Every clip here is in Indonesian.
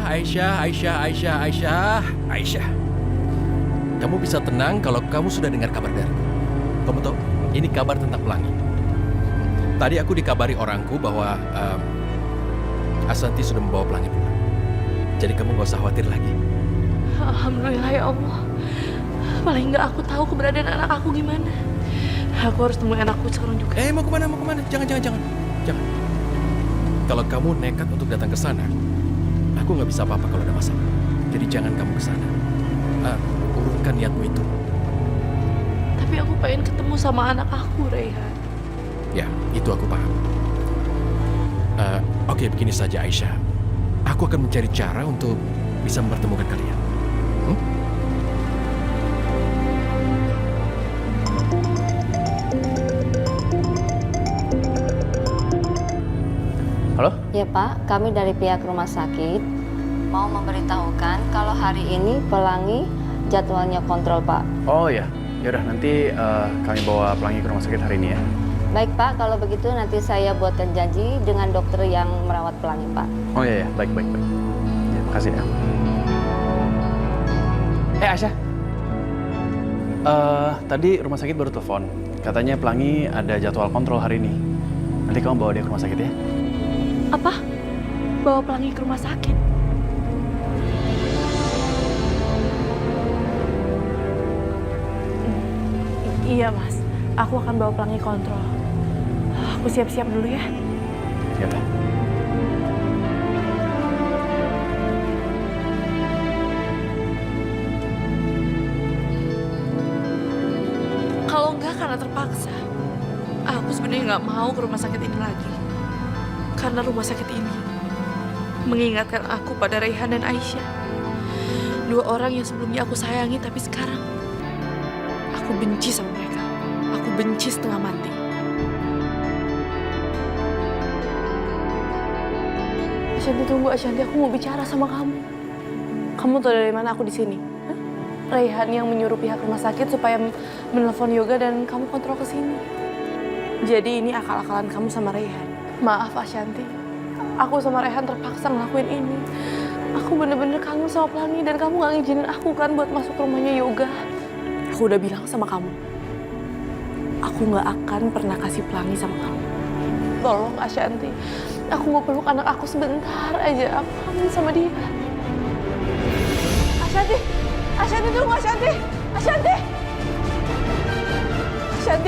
Aisyah. Kamu bisa tenang kalau kamu sudah dengar kabar dariku. Kamu tahu, ini kabar tentang Pelangi. Tadi aku dikabari orangku bahwa Asanti sudah membawa Pelangi pulang. Jadi kamu gak usah khawatir lagi. Alhamdulillah ya Allah. Paling nggak aku tahu keberadaan anak aku gimana. Aku harus temuin anakku sekarang juga. Mau kemana? Jangan. Kalau kamu nekat untuk datang ke sana, aku nggak bisa apa-apa kalau ada masalah. Jadi jangan kamu ke sana. Urungkan niatmu itu. Tapi aku pengen ketemu sama anak aku, Raihan. Ya, itu aku paham. Oke, begini saja Aisyah. Aku akan mencari cara untuk bisa mempertemukan kalian. Halo? Ya Pak, kami dari pihak rumah sakit mau memberitahukan kalau hari ini Pelangi jadwalnya kontrol Pak. Oh ya, yaudah nanti kami bawa Pelangi ke rumah sakit hari ini ya. Baik Pak, kalau begitu nanti saya buatkan janji dengan dokter yang merawat Pelangi Pak. Oh iya, baik. Ya, makasih ya. Aisyah. Tadi rumah sakit baru telepon. Katanya Pelangi ada jadwal kontrol hari ini. Nanti kamu bawa dia ke rumah sakit ya. Apa? Bawa Pelangi ke rumah sakit? Iya Mas, aku akan bawa Pelangi kontrol. Aku siap-siap dulu ya. Ya udah. Kalau enggak karena terpaksa, aku sebenarnya nggak mau ke rumah sakit ini lagi. Karena rumah sakit ini mengingatkan aku pada Raihan dan Aisyah. Dua orang yang sebelumnya aku sayangi, tapi sekarang aku benci sama mereka. Aku benci setengah mati. Ashanti, tunggu Ashanti, aku mau bicara sama kamu. Kamu tahu dari mana aku di sini? Hah? Raihan yang menyuruh pihak rumah sakit supaya menelpon Yoga dan kamu kontrol ke sini. Jadi ini akal-akalan kamu sama Raihan. Maaf Ashanti, aku sama Raihan terpaksa ngelakuin ini. Aku bener-bener kangen sama Pelangi dan kamu gak ngizinin aku kan buat masuk rumahnya Yoga. Aku udah bilang sama kamu, aku gak akan pernah kasih Pelangi sama kamu. Tolong Ashanti, aku mau peluk anak aku sebentar aja. Aku kangen sama dia. Ashanti tunggu Ashanti.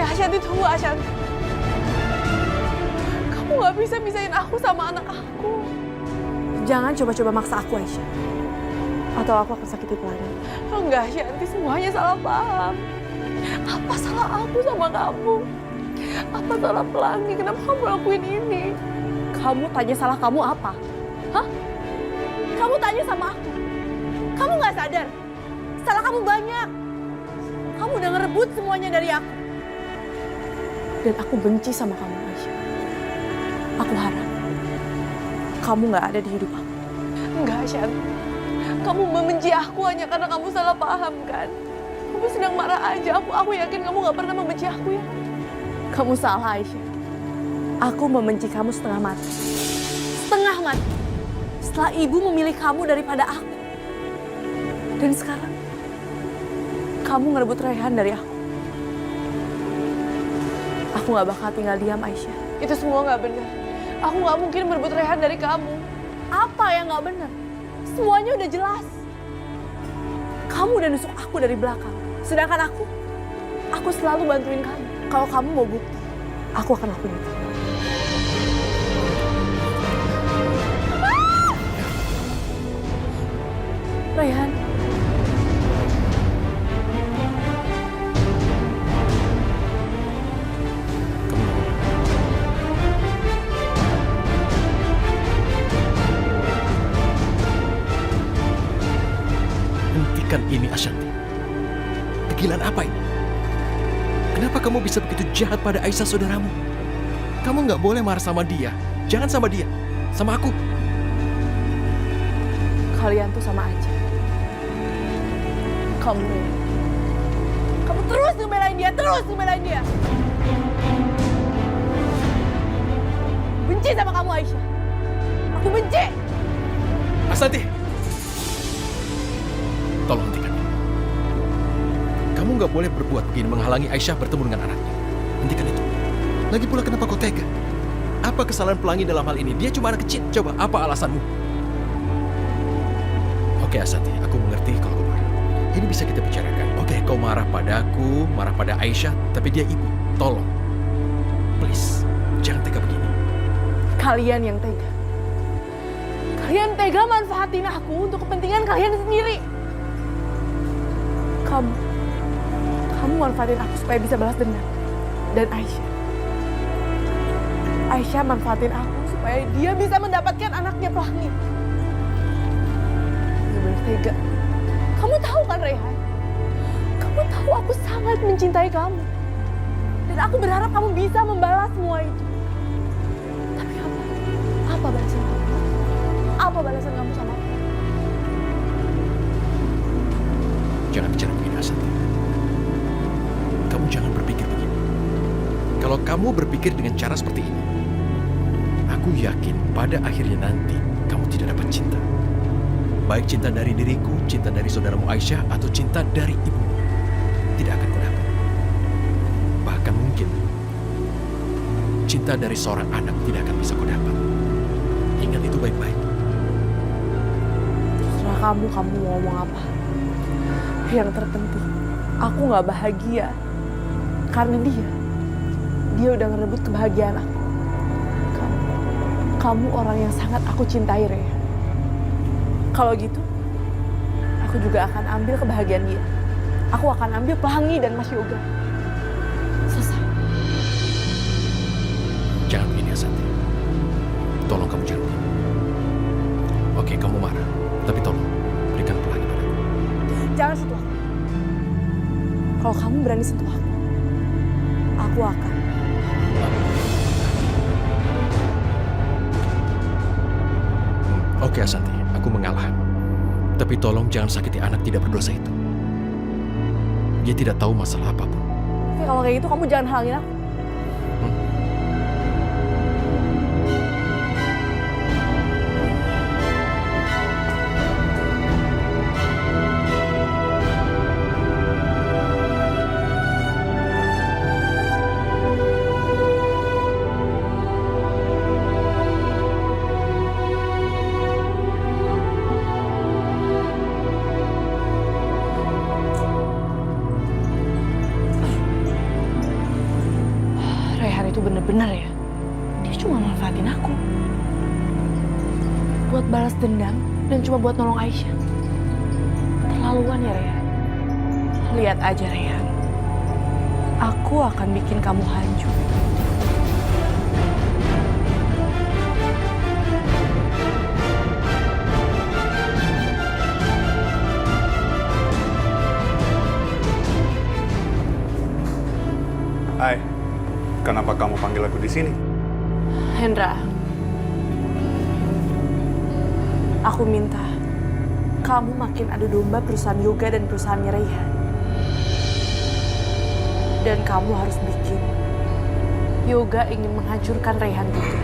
Ashanti tunggu Ashanti. Kamu gak bisa pisahin aku sama anak aku. Jangan coba-coba maksa aku, Aisyah. Atau aku akan sakiti Pelangi. Enggak, Ashanti, semuanya salah paham. Apa salah aku sama kamu? Apa salah Pelangi? Kenapa kamu lakuin ini? Kamu tanya salah kamu apa? Hah? Kamu tanya sama aku? Kamu gak sadar? Salah kamu banyak. Kamu udah ngerebut semuanya dari aku. Dan aku benci sama kamu, Aisyah. Aku harap kamu gak ada di hidup aku. Enggak, Ashanti. Kamu membenci aku hanya karena kamu salah paham, kan? Kamu sedang marah aja. Aku yakin kamu gak pernah membenci aku, ya? Kamu salah, Aisyah. Aku membenci kamu setengah mati. Setengah mati. Setelah ibu memilih kamu daripada aku. Dan sekarang, kamu ngerebut Raihan dari aku. Aku gak bakal tinggal diam, Aisyah. Itu semua gak benar. Aku gak mungkin merebut Raihan dari kamu. Apa yang gak benar? Semuanya udah jelas. Kamu udah nusuk aku dari belakang. Sedangkan aku selalu bantuin kamu. Kalau kamu mau bukti, aku akan lakuin itu. Raihan. Hentikan ini, Ashanti. Kegilaan apa ini? Kenapa kamu bisa begitu jahat pada Aisyah saudaramu? Kamu nggak boleh marah sama dia. Jangan sama dia. Sama aku. Kalian tuh sama aja. Kamu terus ngebelain dia. Benci sama kamu, Aisyah. Aku benci. Ashanti, Tolong hentikan ini. Kamu nggak boleh berbuat begini menghalangi Aisyah bertemu dengan anaknya. Hentikan itu. Lagi pula kenapa kau tega? Apa kesalahan Pelangi dalam hal ini? Dia cuma anak kecil. Coba, apa alasanmu? Oke, Asanti, aku mengerti kalau kau marah. Ini bisa kita bicarakan. Oke, kau marah padaku, marah pada Aisyah, tapi dia ibu. Tolong. Please, jangan tega begini. Kalian yang tega. Kalian tega manfaatin aku untuk kepentingan kalian sendiri. Kamu manfaatin aku supaya bisa balas dendam. Dan Aisyah manfaatin aku supaya dia bisa mendapatkan anaknya Pelangi. Bener-bener tega. Kamu tahu kan, Rehan? Kamu tahu aku sangat mencintai kamu. Dan aku berharap kamu bisa membalas semua itu. Tapi apa? Apa balasan kamu? Apa balasan kamu sama aku? Jangan bicara begini, Asanti. Kamu jangan berpikir begini. Kalau kamu berpikir dengan cara seperti ini, aku yakin pada akhirnya nanti kamu tidak dapat cinta. Baik cinta dari diriku, cinta dari saudaramu Aisyah, atau cinta dari ibu. Tidak akan kau dapat. Bahkan mungkin cinta dari seorang anak tidak akan bisa kau dapat. Ingat itu baik-baik. Terserah kamu mau ngomong apa. Yang terpenting, aku gak bahagia. Karena dia udah ngerebut kebahagiaan aku. Kamu orang yang sangat aku cintai, Rea. Kalau gitu, aku juga akan ambil kebahagiaan dia. Aku akan ambil Pelangi dan Mas Yoga. Selesai. Jangan begini, Asanti. Tolong kamu jangan begini. Oke, kamu marah. Tapi tolong, berikan Pelangi padaku. Jangan sentuh aku. Kalau kamu berani sentuh aku akan. Oke, Asanti, aku mengalah. Tapi tolong jangan sakiti anak tidak berdosa itu. Dia tidak tahu masalah apapun. Oke, kalau kayak gitu kamu jangan halangin aku. Rehan itu bener-bener ya, dia cuma manfaatin aku buat balas dendam dan cuma buat nolong Aisyah. Terlaluan ya, Rehan. Lihat aja, Rehan, aku akan bikin kamu hancur. Hai, kenapa kamu panggil aku di sini? Hendra, aku minta kamu makin adu domba perusahaan Yoga dan perusahaannya Rehan. Dan kamu harus bikin Yoga ingin menghancurkan Rehan juga.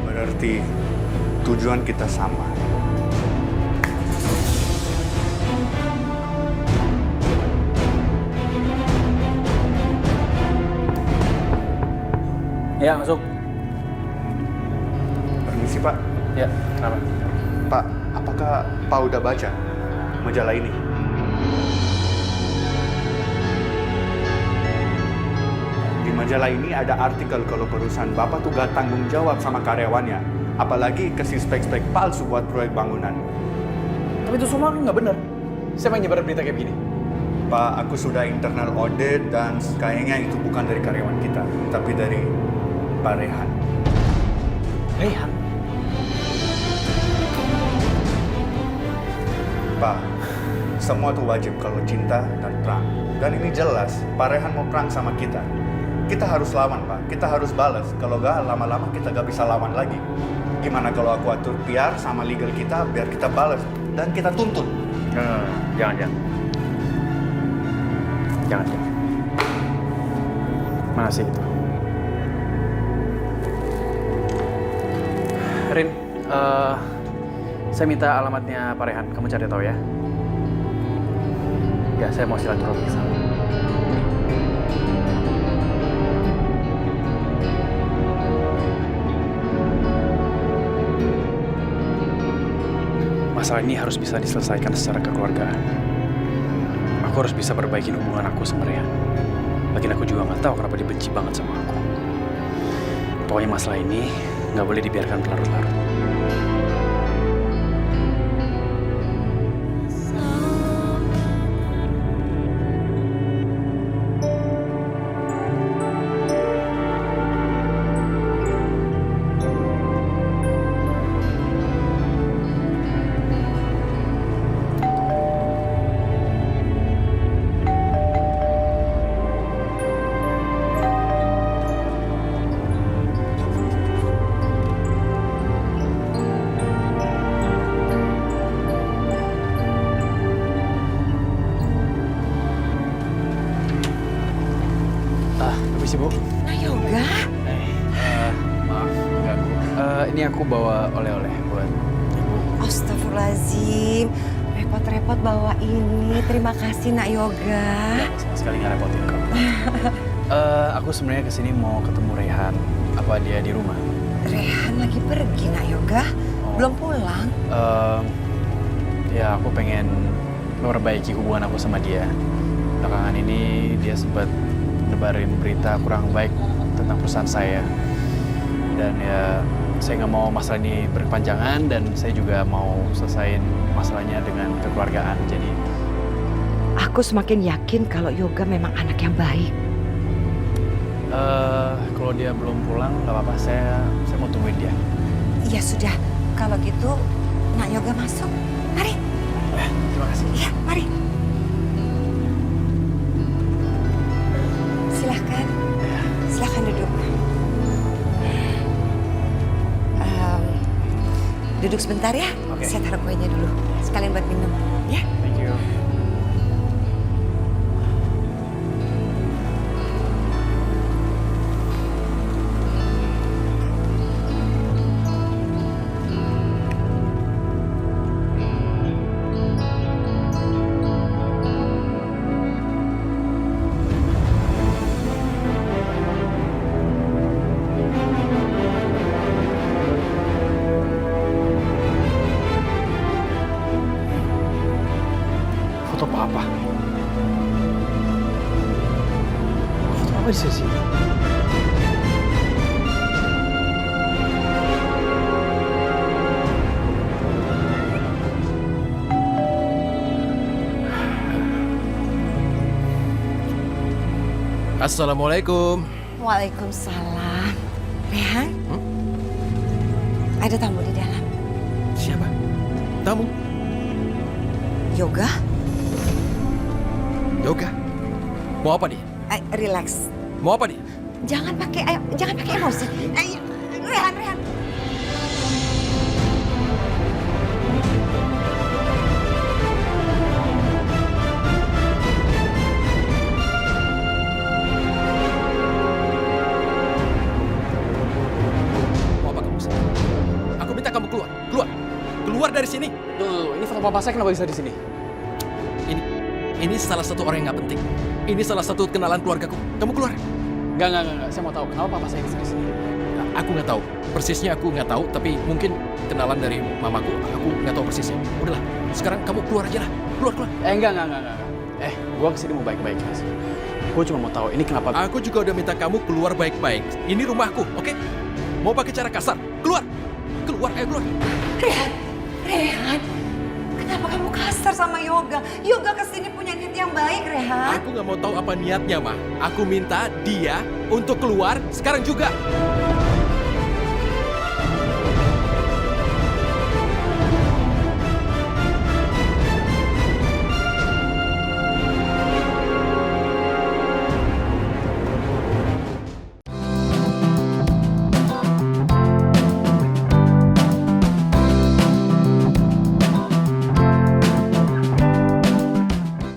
Berarti tujuan kita sama. Ya, masuk. Permisi, Pak. Ya, kenapa? Pak, apakah Pak udah baca majalah ini? Di majalah ini ada artikel kalau perusahaan Bapak tuh gak tanggung jawab sama karyawannya. Apalagi kasih spek-spek palsu buat proyek bangunan. Tapi itu semua kan nggak benar. Siapa yang nyebar berita kayak begini? Pak, aku sudah internal audit dan kayaknya itu bukan dari karyawan kita, tapi dari Pak Rehan. Rehan? Pak, semua tuh wajib kalau cinta dan perang. Dan ini jelas, Pak Rehan mau perang sama kita. Kita harus lawan, Pak. Kita harus balas. Kalau nggak, lama-lama kita nggak bisa lawan lagi. Gimana kalau aku atur PR sama legal kita biar kita balas dan kita tuntut? Jangan. Mana sih itu? Rin, Saya minta alamatnya Pak Rehan, kamu cari tahu ya. Ya, saya mau silaturahmi ke sana. Masalah ini harus bisa diselesaikan secara kekeluargaan. Aku harus bisa perbaiki hubungan aku sama Rehan. Lagian aku juga nggak tahu kenapa dia benci banget sama aku. Pokoknya masalah ini nggak boleh dibiarkan berlarut-larut. Permisi, Bu. Nah, Yoga. Maaf, ganggu. Ini aku bawa oleh-oleh buat Ibu. Astagfirullahaladzim. Repot-repot bawa ini. Terima kasih, Nak Yoga. Sama sekali nggak repotin kok. Aku sebenarnya kesini mau ketemu Rehan. Apa dia di rumah? Rehan lagi pergi, Nak Yoga. Belum pulang. Ya, aku pengen memperbaiki hubungan aku sama dia. Belakangan ini dia sempat nebarin berita kurang baik tentang perusahaan saya. Dan ya, saya nggak mau masalah ini berkepanjangan dan saya juga mau selesain masalahnya dengan kekeluargaan. Jadi, Aku semakin yakin kalau Yoga memang anak yang baik. kalau dia belum pulang, nggak apa-apa. Saya mau tungguin dia. Ya sudah, kalau gitu Nak Yoga masuk. Mari. Terima kasih. Iya, mari. Silahkan. Silahkan duduk. Duduk sebentar ya. Oke. Saya taruh kuenya dulu. Sekalian buat minum. Ya. Thank you. Foto apa? Foto apa di sini? Assalamualaikum. Waalaikumsalam. Rehan? Ada tamu di dalam. Siapa? Tamu? Yoga? Yoga. Mau apa dia? Relax. Mau apa dia? Jangan pakai emosi. Rehan. Mau apa kamu sini? Aku minta kamu keluar. Keluar dari sini. Tuh, ini foto papa saya kenapa bisa di sini? Ini salah satu orang yang nggak penting. Ini salah satu kenalan keluargaku. Kamu keluar. Enggak. Saya mau tahu kenapa papa saya di sini. Aku nggak tahu. Persisnya aku nggak tahu, tapi mungkin kenalan dari mamaku. Aku nggak tahu persisnya. Udahlah, sekarang kamu keluar aja lah. Keluar. Enggak. Gua kesini mau baik-baik aja. Gua cuma mau tahu ini kenapa. Aku juga udah minta kamu keluar baik-baik. Ini rumahku, oke? Mau pakai cara kasar? Keluar. Ayo keluar. Rehan, kenapa kamu kasar sama Yoga? Yoga kesini punya niat yang baik, Rehan. Aku nggak mau tahu apa niatnya, Ma. Aku minta dia untuk keluar sekarang juga.